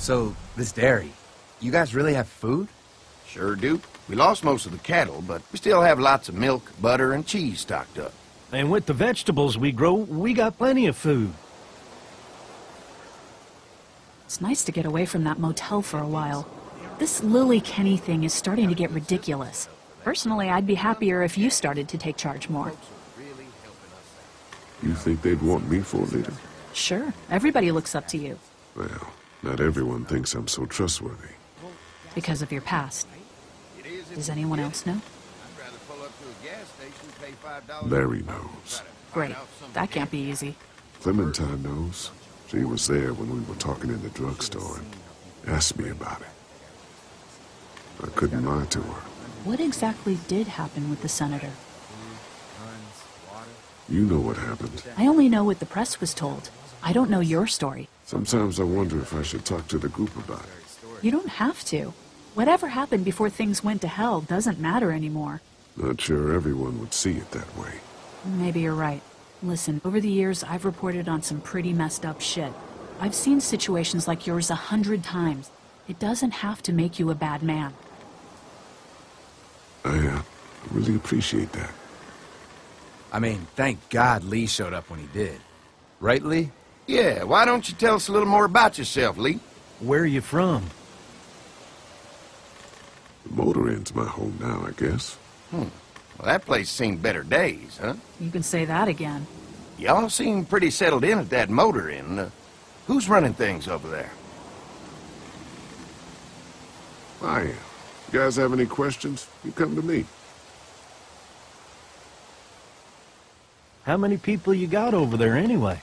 So, this dairy, you guys really have food? Sure do. We lost most of the cattle, but we still have lots of milk, butter, and cheese stocked up. And with the vegetables we grow, we got plenty of food. It's nice to get away from that motel for a while. This Lily Kenny thing is starting to get ridiculous. Personally, I'd be happier if you started to take charge more. You think they'd want me for a leader? Sure, everybody looks up to you. Well, not everyone thinks I'm so trustworthy. Because of your past. Does anyone else know? Larry knows. Great. That can't be easy. Clementine knows. She was there when we were talking in the drugstore and asked me about it. I couldn't lie to her. What exactly did happen with the senator? You know what happened. I only know what the press was told. I don't know your story. Sometimes I wonder if I should talk to the group about it. You don't have to. Whatever happened before things went to hell doesn't matter anymore. Not sure everyone would see it that way. Maybe you're right. Listen, over the years, I've reported on some pretty messed up shit. I've seen situations like yours 100 times. It doesn't have to make you a bad man. I really appreciate that. I mean, thank God Lee showed up when he did. Right, Lee? Yeah, why don't you tell us a little more about yourself, Lee? Where are you from? The motor inn's my home now, I guess. Well, that place seen better days, huh? You can say that again. Y'all seem pretty settled in at that motor inn. Who's running things over there? I am. You guys have any questions? You come to me. How many people you got over there anyway?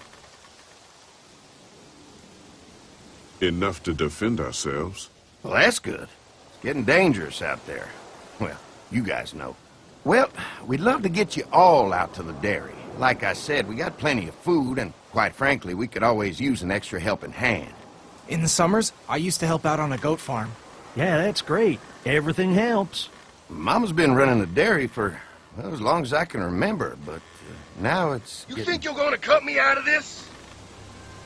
Enough to defend ourselves. Well, that's good. It's getting dangerous out there. Well, you guys know. Well, we'd love to get you all out to the dairy. Like I said, we got plenty of food, and quite frankly, we could always use an extra helping hand. In the summers, I used to help out on a goat farm. Yeah, that's great. Everything helps. Mama's been running the dairy for, well, as long as I can remember, but now it's You think you're gonna cut me out of this?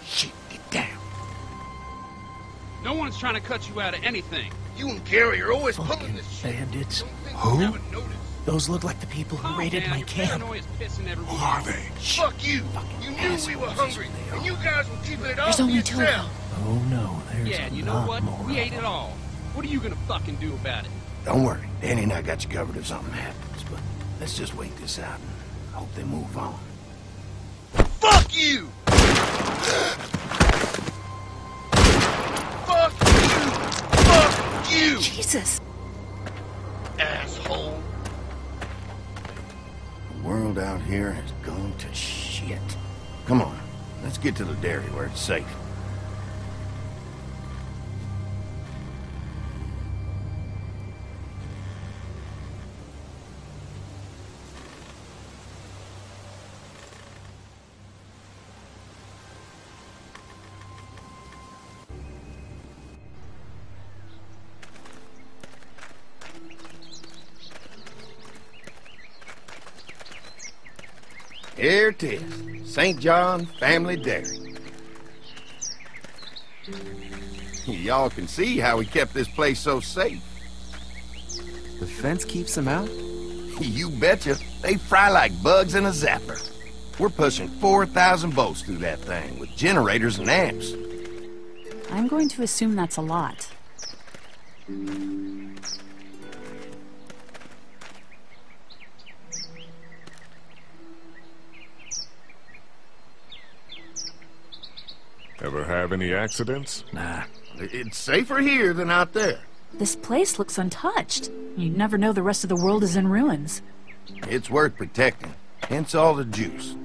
Shit, get down. No one's trying to cut you out of anything. You and Gary are always pulling this shit. Bandits. Who? Those look like the people who raided my camp. Who are they? Fuck you! You knew we were hungry, and you guys were keeping it all There's to only two of them. yourself. Oh no, there's Yeah, a you know lot what? more. We ate it all. What are you gonna fucking do about it? Don't worry, Danny and I got you covered if something happens, but let's just wait this out and hope they move on. Fuck you! Fuck you! Fuck you! Jesus! Asshole! The world out here has gone to shit. Come on, let's get to the dairy where it's safe. Here it is, St. John Family Dairy. Y'all can see how we kept this place so safe. The fence keeps them out? You betcha. They fry like bugs in a zapper. We're pushing 4,000 volts through that thing with generators and amps. I'm going to assume that's a lot. Ever have any accidents? Nah. It's safer here than out there. This place looks untouched. You never know the rest of the world is in ruins. It's worth protecting, hence all the juice.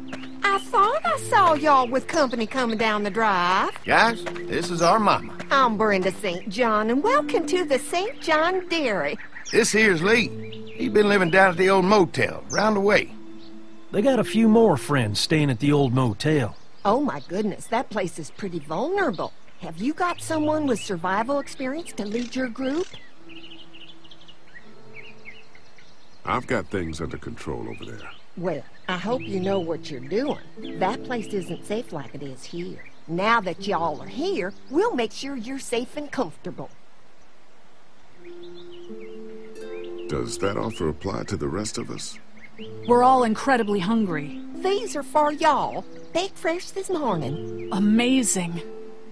I thought I saw y'all with company coming down the drive. Guys, this is our mama. I'm Brenda St. John, and welcome to the St. John Dairy. This here's Lee. He's been living down at the old motel, round the way. They got a few more friends staying at the old motel. Oh my goodness, that place is pretty vulnerable. Have you got someone with survival experience to lead your group? I've got things under control over there. Well, I hope you know what you're doing. That place isn't safe like it is here. Now that y'all are here, we'll make sure you're safe and comfortable. Does that offer apply to the rest of us? We're all incredibly hungry. These are for y'all. Baked fresh this morning. Amazing.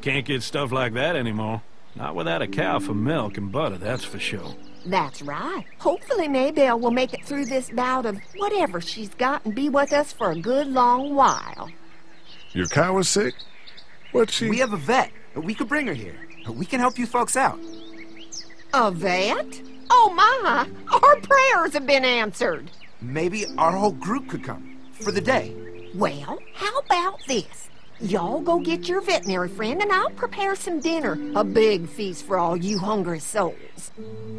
Can't get stuff like that anymore. Not without a cow for milk and butter, that's for sure. That's right. Hopefully Maybelle will make it through this bout of whatever she's got and be with us for a good long while. Your cow is sick? What's she... We have a vet. We could bring her here. We can help you folks out. A vet? Oh my! Our prayers have been answered. Maybe our whole group could come. For the day. Well, how about this? Y'all go get your veterinary friend and I'll prepare some dinner. A big feast for all you hungry souls.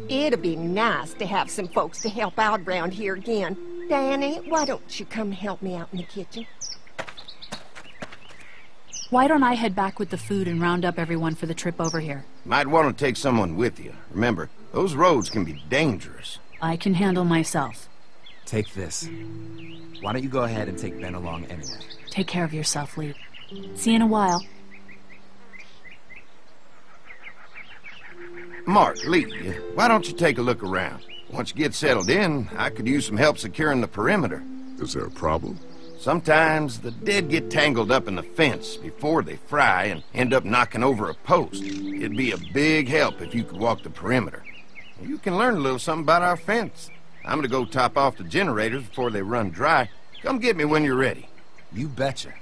It'd be nice to have some folks to help out around here again. Danny, why don't you come help me out in the kitchen? Why don't I head back with the food and round up everyone for the trip over here? Might want to take someone with you. Remember, those roads can be dangerous. I can handle myself. Take this. Why don't you go ahead and take Ben along anyway? Take care of yourself, Lee. See you in a while. Mark, Lee, why don't you take a look around? Once you get settled in, I could use some help securing the perimeter. Is there a problem? Sometimes the dead get tangled up in the fence before they fry and end up knocking over a post. It'd be a big help if you could walk the perimeter. You can learn a little something about our fence. I'm gonna go top off the generators before they run dry. Come get me when you're ready. You betcha.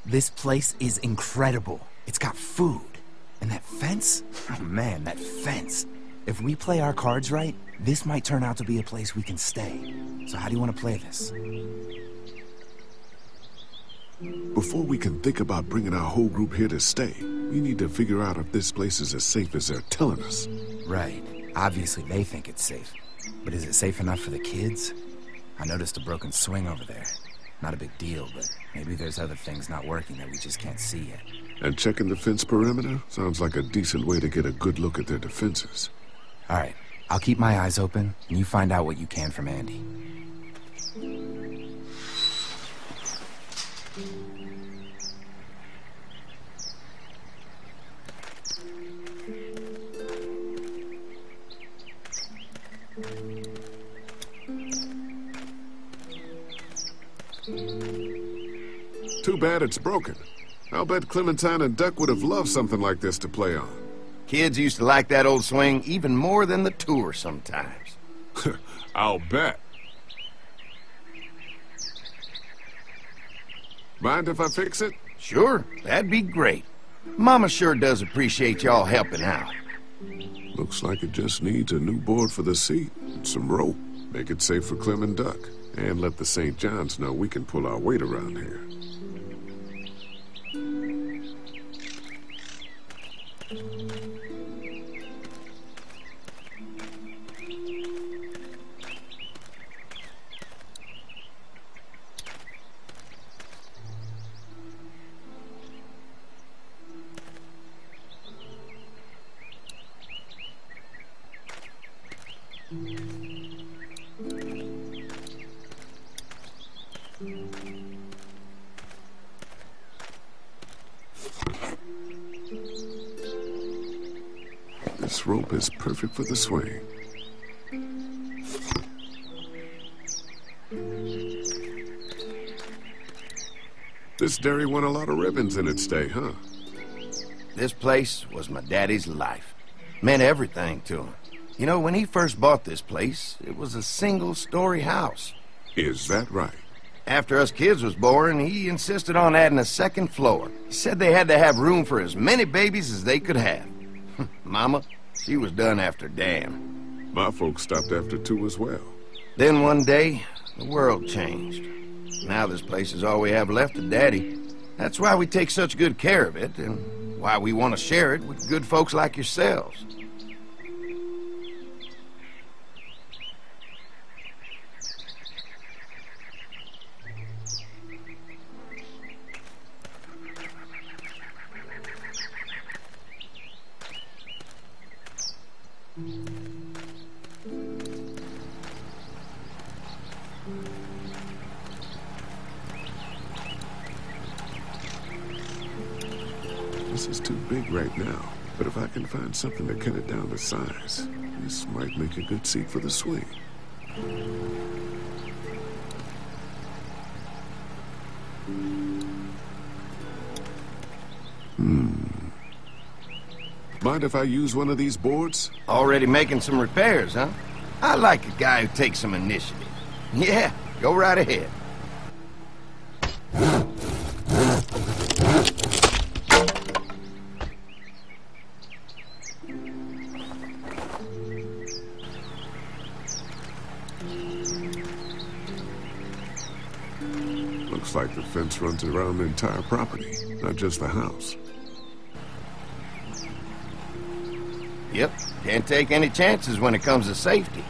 This place is incredible. It's got food. And that fence? Oh man, that fence. If we play our cards right, this might turn out to be a place we can stay. So how do you want to play this? Before we can think about bringing our whole group here to stay, we need to figure out if this place is as safe as they're telling us. Right. Obviously they think it's safe. But is it safe enough for the kids? I noticed a broken swing over there. Not a big deal, but maybe there's other things not working that we just can't see yet. And checking the fence perimeter sounds like a decent way to get a good look at their defenses. All right. I'll keep my eyes open, and you find out what you can from Andy. Too bad it's broken. I'll bet Clementine and Duck would have loved something like this to play on. Kids used to like that old swing even more than the tour sometimes. I'll bet. Mind if I fix it? Sure, that'd be great. Mama sure does appreciate y'all helping out. Looks like it just needs a new board for the seat and some rope. Make it safe for Clem and Duck. And let the St. John's know we can pull our weight around here. This rope is perfect for the swing. This dairy won a lot of ribbons in its day, huh? This place was my daddy's life. Meant everything to him. You know, when he first bought this place, it was a single-story house. Is that right? After us kids was born, he insisted on adding a second floor. He said they had to have room for as many babies as they could have. Mama, she was done after Dan. My folks stopped after 2 as well. Then one day, the world changed. Now this place is all we have left of Daddy. That's why we take such good care of it, and why we want to share it with good folks like yourselves. is too big right now. But if I can find something to cut it down to size, this might make a good seat for the swing. Mind if I use one of these boards? Already making some repairs, huh? I like a guy who takes some initiative. Yeah, go right ahead. Looks like the fence runs around the entire property, not just the house. Yep, can't take any chances when it comes to safety.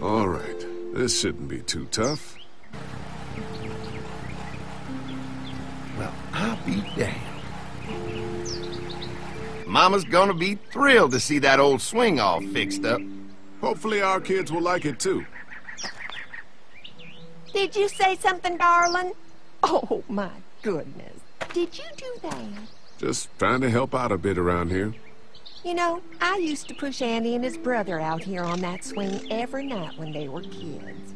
All right, this shouldn't be too tough. Well, I'll be damned. Mama's gonna be thrilled to see that old swing all fixed up. Hopefully our kids will like it too. Did you say something, darling? Oh, my goodness. Did you do that? Just trying to help out a bit around here. You know, I used to push Andy and his brother out here on that swing every night when they were kids.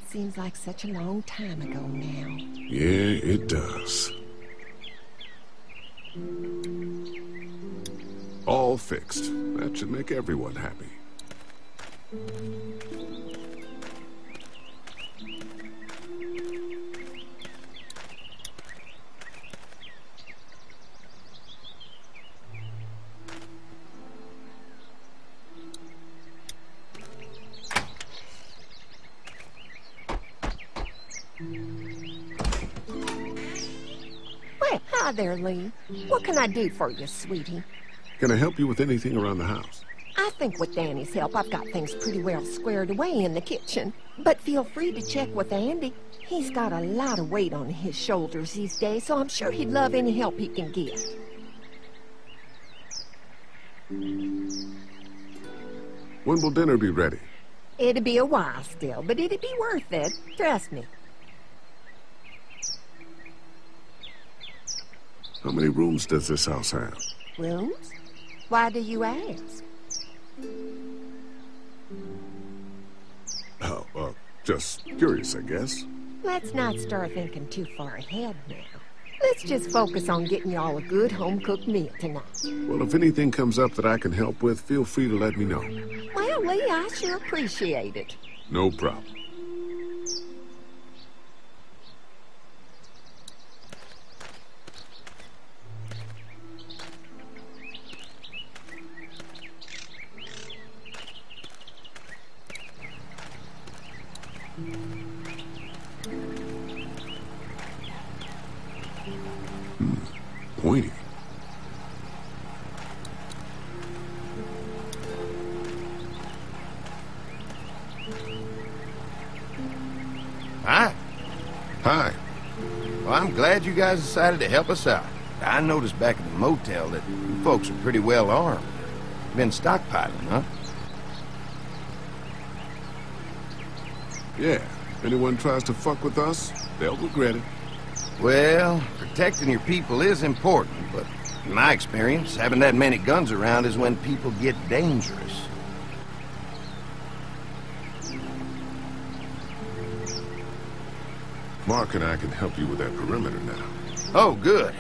Seems like such a long time ago now. Yeah, it does. All fixed. That should make everyone happy. Well, hi there, Lee. What can I do for you, sweetie? Can I help you with anything around the house? I think with Danny's help, I've got things pretty well squared away in the kitchen. But feel free to check with Andy. He's got a lot of weight on his shoulders these days, so I'm sure he'd love any help he can get. When will dinner be ready? It'll be a while still, but it'll be worth it. Trust me. How many rooms does this house have? Rooms? Why do you ask? Oh, just curious, I guess. Let's not start thinking too far ahead now. Let's just focus on getting y'all a good home-cooked meal tonight. Well, if anything comes up that I can help with, feel free to let me know. Well, Lee, I sure appreciate it. No problem. Pointy. Hi. Hi. Well, I'm glad you guys decided to help us out. I noticed back at the motel that you folks are pretty well armed. Been stockpiling, huh? Yeah. Anyone tries to fuck with us, they'll regret it. Well, protecting your people is important, but in my experience, having that many guns around is when people get dangerous. Mark and I can help you with that perimeter now. Oh, good.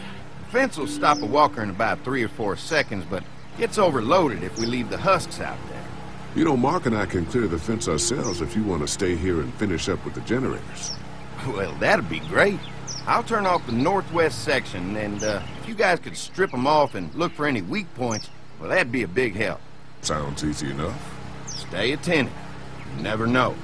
The fence will stop a walker in about 3 or 4 seconds, but gets overloaded if we leave the husks out there. You know, Mark and I can clear the fence ourselves if you want to stay here and finish up with the generators. Well, that'd be great. I'll turn off the northwest section, and if you guys could strip them off and look for any weak points, well, that'd be a big help. Sounds easy enough. Stay attentive. You never know.